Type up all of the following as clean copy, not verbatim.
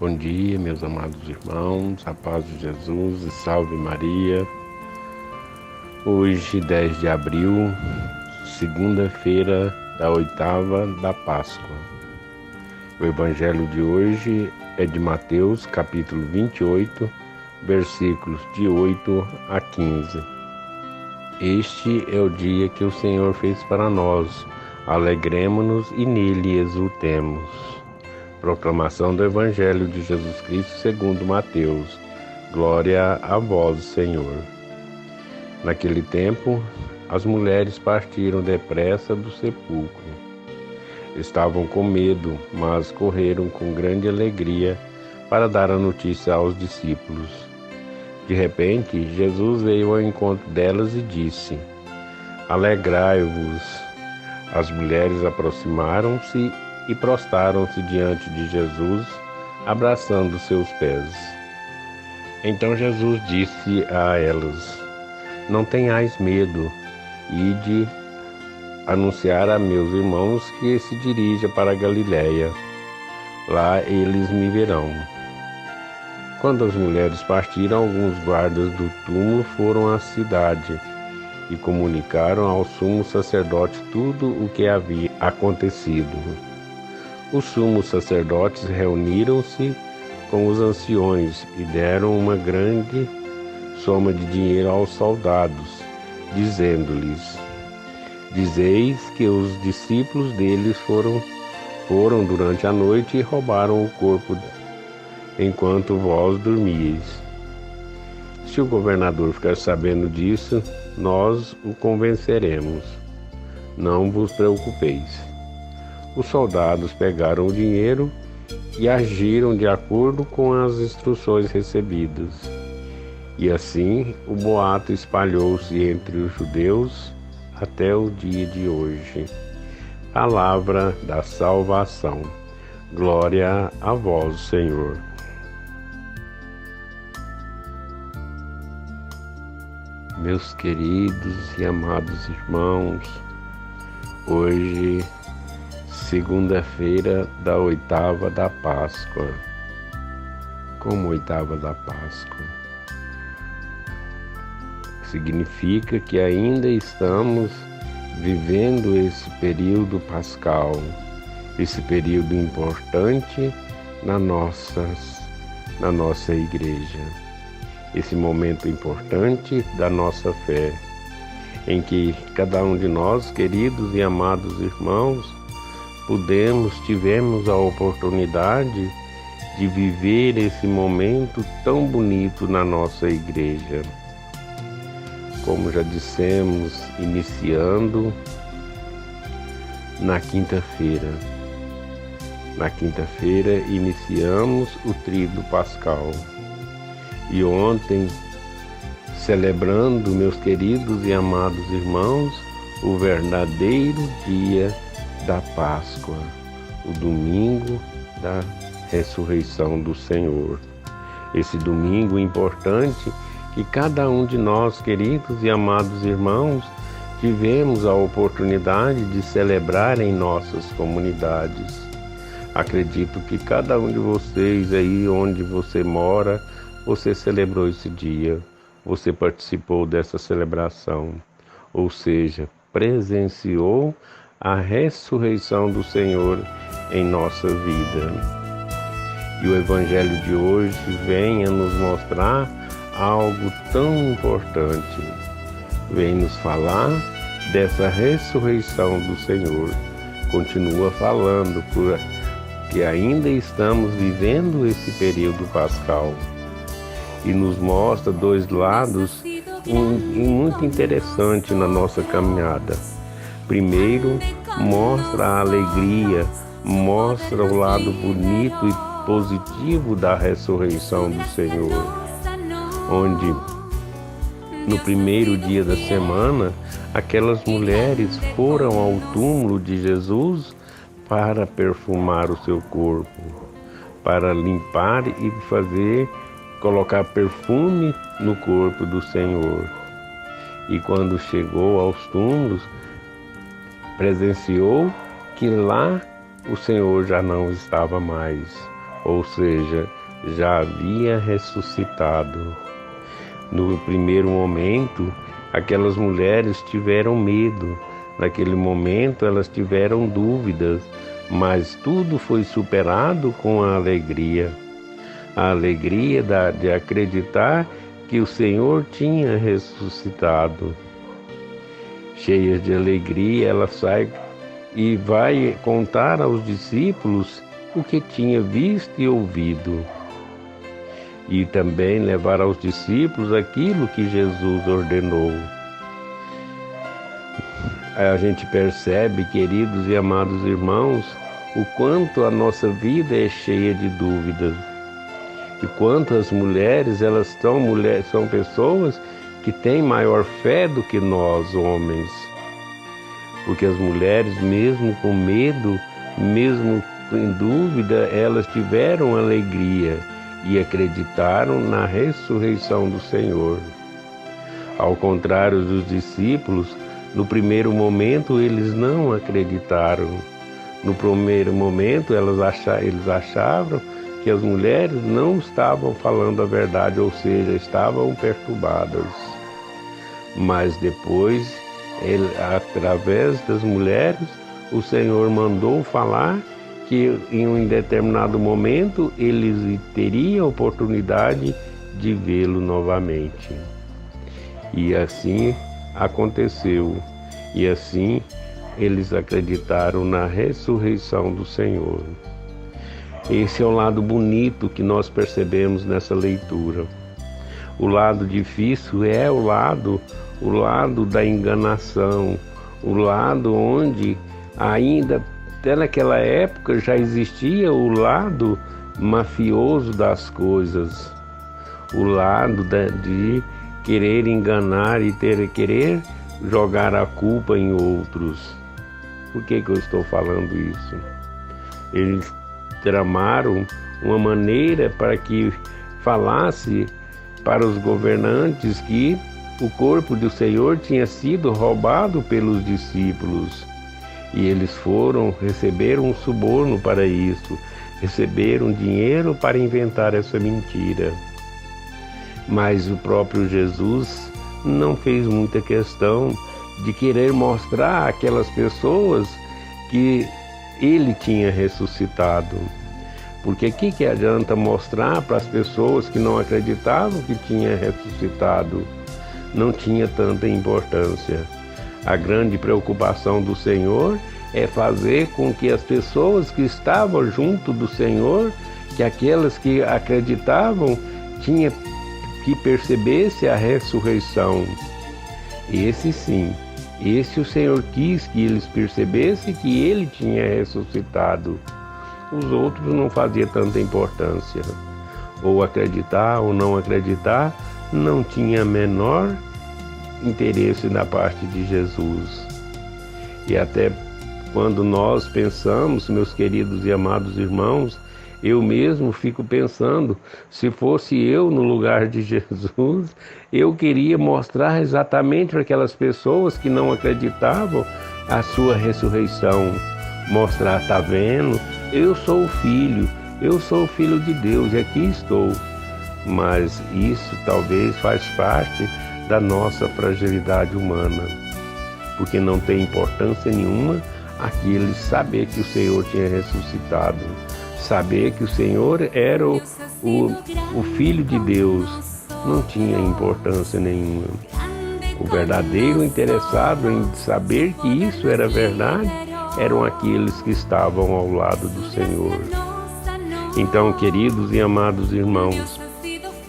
Bom dia, meus amados irmãos, a paz de Jesus e salve Maria. Hoje, 10 de abril, segunda-feira da oitava da Páscoa. O evangelho de hoje é de Mateus, capítulo 28, versículos de 8 a 15. Este é o dia que o Senhor fez para nós, alegremo-nos e nele exultemos. Proclamação do Evangelho de Jesus Cristo segundo Mateus. Glória a vós, Senhor. Naquele tempo, as mulheres partiram depressa do sepulcro. Estavam com medo, mas correram com grande alegria para dar a notícia aos discípulos. De repente, Jesus veio ao encontro delas e disse: Alegrai-vos. As mulheres aproximaram-se e prostraram-se diante de Jesus, abraçando seus pés. Então Jesus disse a elas: Não tenhais medo, ide anunciar a meus irmãos que se dirija para a Galiléia. Lá eles me verão. Quando as mulheres partiram, alguns guardas do túmulo foram à cidade e comunicaram ao sumo sacerdote tudo o que havia acontecido. Os sumos sacerdotes reuniram-se com os anciões e deram uma grande soma de dinheiro aos soldados, dizendo-lhes: Dizeis que os discípulos deles foram durante a noite e roubaram o corpo enquanto vós dormíeis. Se o governador ficar sabendo disso, nós o convenceremos. Não vos preocupeis. Os soldados pegaram o dinheiro e agiram de acordo com as instruções recebidas. E assim o boato espalhou-se entre os judeus até o dia de hoje. Palavra da salvação. Glória a vós, Senhor. Meus queridos e amados irmãos, hoje, segunda-feira da oitava da Páscoa. Como oitava da Páscoa? Significa que ainda estamos vivendo esse período pascal, esse período importante na nossa igreja, esse momento importante da nossa fé, em que cada um de nós, queridos e amados irmãos, tivemos a oportunidade de viver esse momento tão bonito na nossa igreja. Como já dissemos, iniciando na quinta-feira. Na quinta-feira iniciamos o Tríduo Pascal. E ontem, celebrando, meus queridos e amados irmãos, o verdadeiro dia da Páscoa, o domingo da ressurreição do Senhor. Esse domingo importante que cada um de nós, queridos e amados irmãos, tivemos a oportunidade de celebrar em nossas comunidades. Acredito que cada um de vocês aí onde você mora, você celebrou esse dia, você participou dessa celebração, ou seja, presenciou a ressurreição do Senhor em nossa vida. E o Evangelho de hoje vem a nos mostrar algo tão importante. Vem nos falar dessa ressurreição do Senhor. Continua falando porque ainda estamos vivendo esse período pascal. E nos mostra dois lados muito interessantes na nossa caminhada. Primeiro, mostra a alegria, mostra o lado bonito e positivo da ressurreição do Senhor, onde no primeiro dia da semana, aquelas mulheres foram ao túmulo de Jesus para perfumar o seu corpo, para limpar e colocar perfume no corpo do Senhor. E quando chegou aos túmulos, presenciou que lá o Senhor já não estava mais. ou seja, já havia ressuscitado. No primeiro momento, aquelas mulheres tiveram medo. Naquele momento, elas tiveram dúvidas, mas tudo foi superado com a alegria de acreditar que o Senhor tinha ressuscitado. Cheias de alegria, ela sai e vai contar aos discípulos o que tinha visto e ouvido. E também levar aos discípulos aquilo que Jesus ordenou. A gente percebe, queridos e amados irmãos, o quanto a nossa vida é cheia de dúvidas. E quantas mulheres, elas são pessoas que têm maior fé do que nós, homens. Porque as mulheres, mesmo com medo, mesmo em dúvida, elas tiveram alegria e acreditaram na ressurreição do Senhor. Ao contrário dos discípulos, no primeiro momento eles não acreditaram. No primeiro momento eles achavam que as mulheres não estavam falando a verdade, ou seja, estavam perturbadas. Mas depois, através das mulheres, o Senhor mandou falar que em um determinado momento eles teriam a oportunidade de vê-lo novamente. E assim aconteceu. E assim eles acreditaram na ressurreição do Senhor. Esse é o lado bonito que nós percebemos nessa leitura. O lado difícil é o lado da enganação, o lado onde ainda, até naquela época, já existia o lado mafioso das coisas, o lado de querer enganar e querer jogar a culpa em outros. Por que eu estou falando isso? Eles tramaram uma maneira para que falasse para os governantes que o corpo do Senhor tinha sido roubado pelos discípulos. E eles receberam um suborno para isso, receberam dinheiro para inventar essa mentira. Mas o próprio Jesus não fez muita questão de querer mostrar àquelas pessoas que ele tinha ressuscitado. Porque o que adianta mostrar para as pessoas que não acreditavam que tinha ressuscitado? Não tinha tanta importância. A grande preocupação do Senhor é fazer com que as pessoas que estavam junto do Senhor, que aquelas que acreditavam, tinha que percebesse a ressurreição. Esse sim, esse o Senhor quis que eles percebessem que ele tinha ressuscitado. Os outros não fazia tanta importância. Ou acreditar ou não acreditar, não tinha menor interesse da parte de Jesus. E até quando nós pensamos, meus queridos e amados irmãos, eu mesmo fico pensando, se fosse eu no lugar de Jesus, eu queria mostrar exatamente para aquelas pessoas que não acreditavam a sua ressurreição. Mostrar, tá vendo? Eu sou o filho de Deus e aqui estou. Mas isso talvez faz parte da nossa fragilidade humana, porque não tem importância nenhuma aquele saber que o Senhor tinha ressuscitado, saber que o Senhor era o Filho de Deus, não tinha importância nenhuma. O verdadeiro interessado em saber que isso era verdade eram aqueles que estavam ao lado do Senhor. Então, queridos e amados irmãos,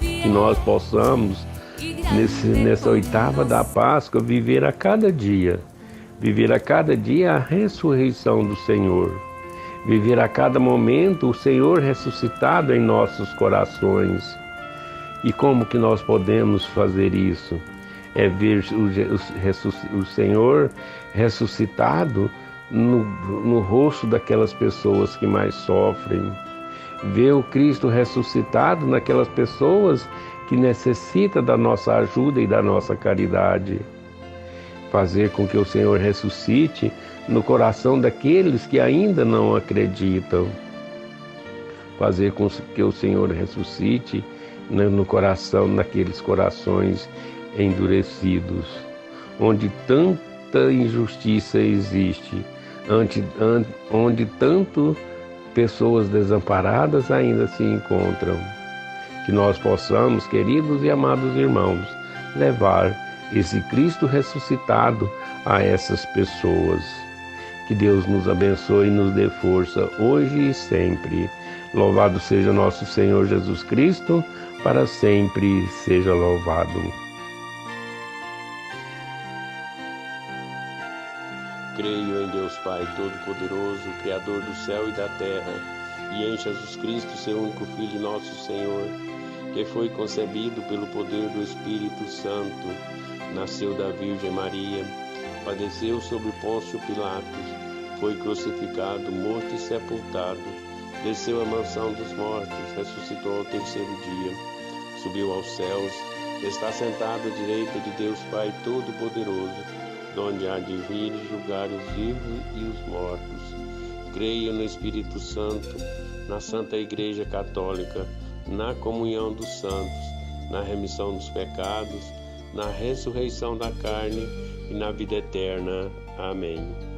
que nós possamos, nessa oitava da Páscoa, viver a cada dia a ressurreição do Senhor, viver a cada momento o Senhor ressuscitado em nossos corações. E como que nós podemos fazer isso? É ver o Senhor ressuscitado no rosto daquelas pessoas que mais sofrem, ver o Cristo ressuscitado naquelas pessoas que necessitam da nossa ajuda e da nossa caridade. Fazer com que o Senhor ressuscite no coração daqueles que ainda não acreditam. fazer com que o Senhor ressuscite no coração, naqueles corações endurecidos, onde tanta injustiça existe, onde tanto pessoas desamparadas ainda se encontram. Que nós possamos, queridos e amados irmãos, levar esse Cristo ressuscitado a essas pessoas. Que Deus nos abençoe e nos dê força hoje e sempre. Louvado seja nosso Senhor Jesus Cristo, para sempre seja louvado. Creio em Deus Pai Todo-Poderoso, Criador do céu e da terra, e em Jesus Cristo, seu único Filho, nosso Senhor, que foi concebido pelo poder do Espírito Santo, nasceu da Virgem Maria, padeceu sob Pôncio Pilatos, foi crucificado, morto e sepultado, desceu à mansão dos mortos, ressuscitou ao terceiro dia, subiu aos céus, está sentado à direita de Deus Pai Todo-Poderoso, donde há de vir julgar os vivos e os mortos. Creio no Espírito Santo, na Santa Igreja Católica, na comunhão dos santos, na remissão dos pecados, na ressurreição da carne e na vida eterna. Amém.